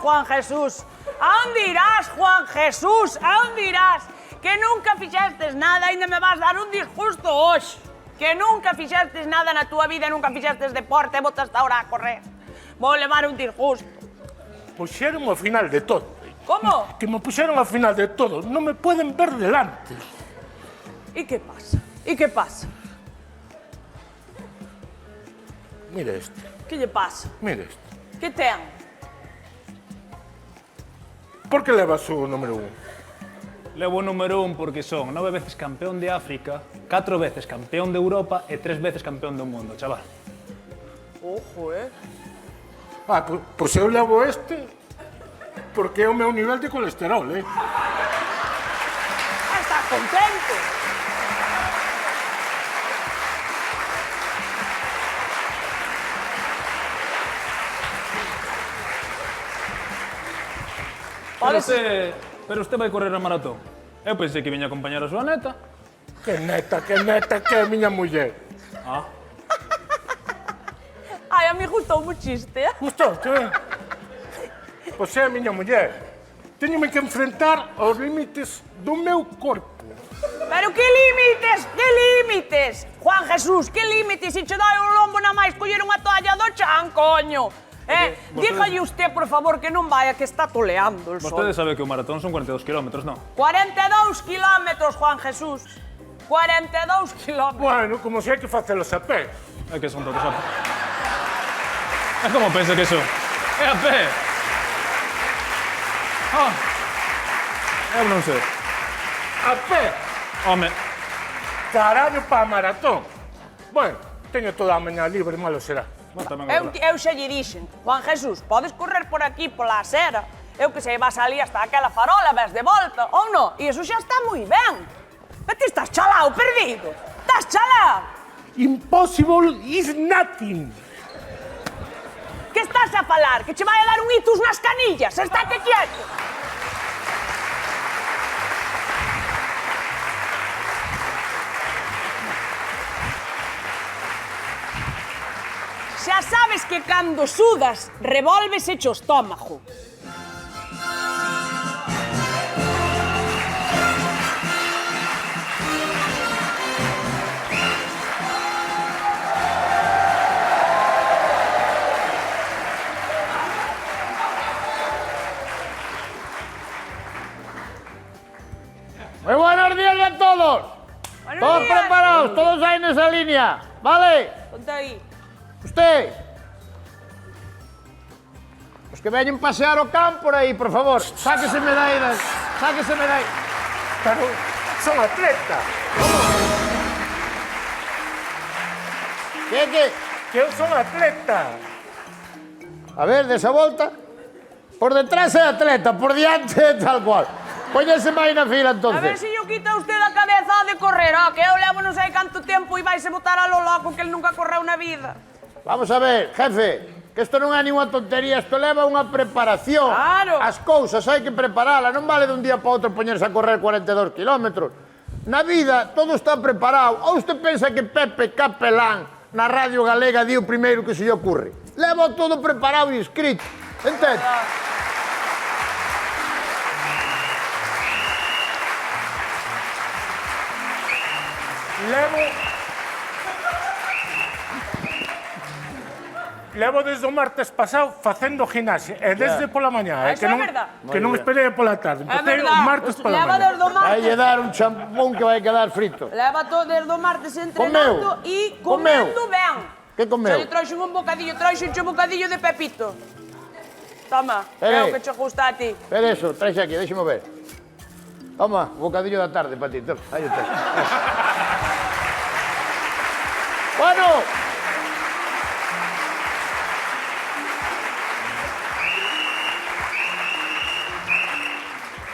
Juan Jesús? A onde irás, Juan Jesús? A onde irás? Que nunca fixestes nada, ainda me vas dar un disgusto hoxe. Que nunca fixestes nada na túa vida, nunca fixestes deporte, botaste ahora a correr. Vou levar un disgusto. Puxeron ao final de todo. Como? Que me puxeron ao final de todo. Non me pueden ver delante. E que pasa? E que pasa? Mira este, Que lle pasa? mira este. Que ten? Por que levas o número 1? Levo o número 1 porque son 9 veces campeón de África, 4 veces campeón de Europa e 3 veces campeón do mundo, chaval. Ojo, Ah, pois eu levo este porque é o meu nivel de colesterol, Estás contento? Pero usted vai correr a maratón. Eu pensei que viña a acompañar a súa neta. Que neta, que é a miña muller. Ah, Ai, a mí gustou o chiste, Gustou, Pois é a miña muller. Teñome que enfrentar aos límites do meu corpo. Pero que límites, que límites? Juan Jesús, que límites? Se che dai un lombo na máis coller unha toalla do chan, coño. Dígalle usted, por favor, que non vaya, que está toleando el sol. vostede sabe que o maratón son 42 kilómetros, non? 42 kilómetros, Juan Jesús. 42 kilómetros. Bueno, como se hai que facelos a pé. É que son todos a pé. É como pensa que son? É a pé. Ah, eu non sei. A pé? Home, Carallo pa maratón. Bueno, teño toda a mañá libre, malo será. tamén Eu xa lle dixen, Juan Jesús, podes correr por aquí, pola acera. Eu que sei, vas ali hasta aquela farola, ves de volta, ou non? E iso xa está moi ben. Pero ti estás chalao, perdido. Estás chalao. Impossible is nothing. Que estás a falar? Que che vai a dar un itus nas canillas? Estate quieto. Xa sabes que cando sudas, revolvese o estómago. Muy buenos días a todos. Buenos Todos días. preparados, todos ahí en esa línea. ¿Vale? Ponte aí. Usted. Los que vayan pasear o campo por ahí, por favor. Sáqueseme de ahí. Sáqueseme de ahí. Pero son atleta. ¿Qué? Que eu son atleta. A ver, de esa volta. Por detrás é atleta, por diante tal cual. Póñese máis na fila, A ver entonces. se yo quita usted a cabeza de correr, que eu levo non sei canto tempo e vaise botar a lo loco que el nunca correu na vida. Vamos a ver, jefe, que isto non é ninguna tontería, isto leva unha preparación. Claro. As cousas hai que preparala, non vale dun día para outro poñerse a correr 42 kilómetros. Na vida todo está preparado. Ou usted pensa que Pepe Capelán na Radio Galega di o primeiro que se lle ocurre? Leva todo preparado e escrito, entende? Levo desde o martes pasado facendo gimnasia, e desde pola mañá, Eso é verdad. que non esperei pola tarde, É empecé o verdad. martes pola Leva mañá. desde o Vai lle martes. dar un champón que vai quedar frito. Leva todo desde o martes entrenando e comendo ben. Que comeu? Xa lle trouxen un bocadillo, trouxen un bocadillo de Pepito. Toma, é Eh. o que che gusta a ti. Pero eso, traxe aquí, déxeme ver. Toma, bocadillo da tarde para ti, toma, aí está. Bueno.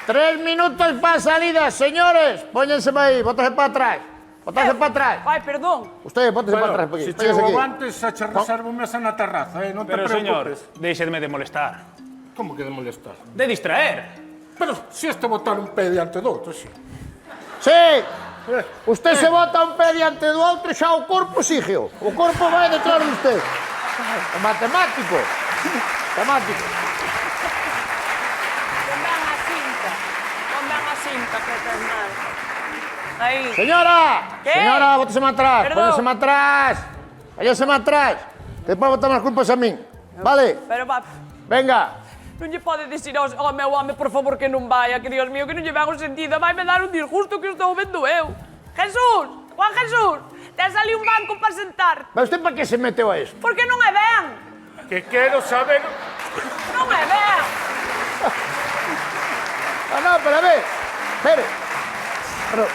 3 minutos para salida, señores. Póñense aí, bótase para atrás. Bótase para atrás. Ai, perdón. Usted, bótese para atrás. Se Póñese chego aquí. antes, xa che reservo mesa na terraza, non te Pero, señor, preocupes. déixeme de molestar. Como que de molestar? De distraer. Pero si este botar un pé diante do outro, si. Sí. Usted se bota un pé diante do outro e xa o corpo sigue. O corpo vai detrás de usted. É matemático. Matemático. estás mal. Ahí. Señora! ¿Qué? Señora, bóteseme atrás, Perdón. póngaseme atrás. Váyaseme atrás. Despois botame as culpas a min. Vale? Pero va, Venga. non lle pode dicir ao meu home, por favor, que non vaya, que Dios mío, que non lle vean o sentido. Vai me dar un disgusto que estou vendo eu. Jesús, Juan Jesús, tes ali un banco para sentar. Pero usted para que se meteu a isto? Porque non é ben. Que quero saber... Non é ben. Ah, no, pero a ver. Espere. Pero...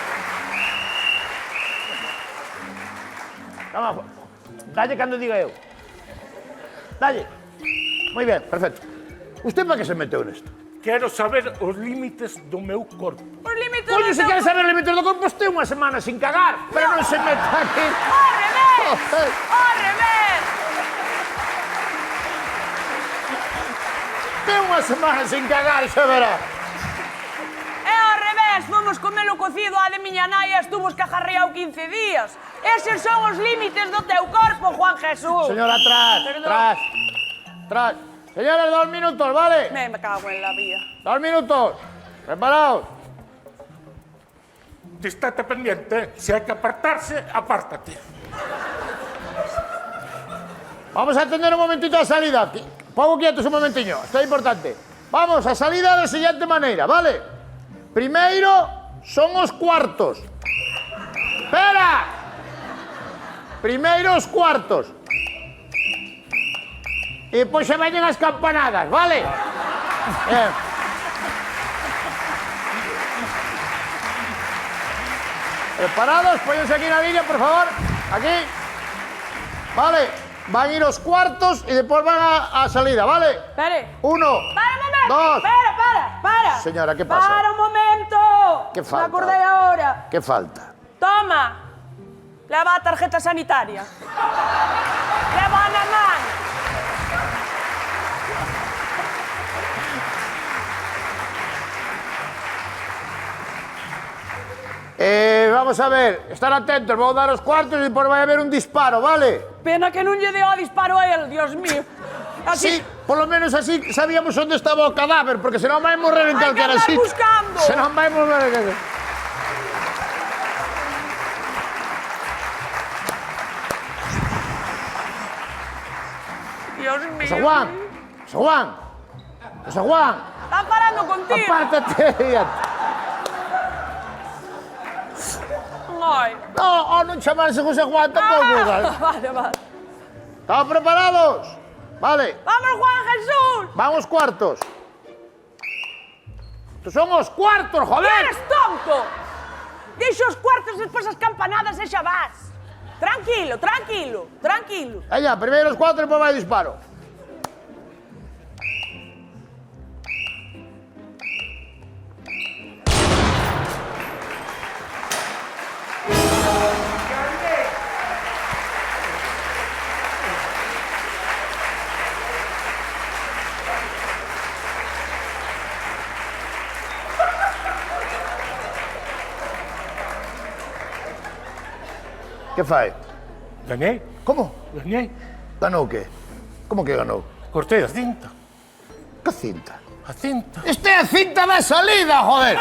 Vamos, dalle cando diga eu. Dalle. Muy bien, perfecto. ¿Usted para qué se meteu nesto? Quero saber os límites do meu corpo. Os límites Coño, do se teu quere saber os límites do corpo, este unha semana sin cagar. Pero non se meta aquí. Ao revés. Joder. Ao revés. Ten unha semana sin cagar, xa verá. É ao revés. Fomos comer o cocido a de miña nai e estuvos cajarreado 15 días. Eses son os límites do teu corpo, Juan Jesús. Señora, atrás, Perdón. atrás. Atrás. Señores, 2 minutos, ¿vale? Me cago en la vida. 2 minutos. Preparados. Estate pendiente, se hai que apartarse, apártate. Vamos a atender un momentito a salida. Pongo quietos un momentiño, esto es importante. Vamos a salida de la siguiente manera, ¿vale? Primeiro son os cuartos. Espera. Primeiro os cuartos. E depois se veñen as campanadas, vale? Bien. Preparados, pónganse aquí na línea, por favor. Aquí. Vale, van a ir os cuartos y después van a salida, ¿vale? Espere. 1, Para un momento. 2. Para. Señora, ¿qué pasa? Para un momento. ¿Qué falta? Me acordé ahora. ¿Qué falta? Toma. Leva a tarjeta sanitaria. Leva na man. Vamos a ver, estar atentos, vou dar os cuartos e despois vai haber un disparo, ¿vale? Pena que non lle deu a disparo a él, Dios mío. Sí, por lo menos así sabíamos onde estaba o cadáver, porque senón vai morrer en Hai que calquera andar sitio. buscando. Senón vai morrer en calquera. Dios mío. José Juan, José Juan, José Juan, Están parando contigo. apártate. Ay. No, non chamarse José Juan tampouco. ¿Vale? Vale. ¿Estamos preparados? Vale, Vamos, Juan Jesús. van os cuartos. Estos son os cuartos, joder. Eres tonto. Deixa os cuartos despois as campanadas e xa vas. Tranquilo. Allá, primeiro os cuatro e despois vai o disparo. Que fai? Gañei, Como? gañei. Ganou que? Como que ganou? Cortei a cinta. Que cinta? A cinta. Este é a cinta da salida, joder!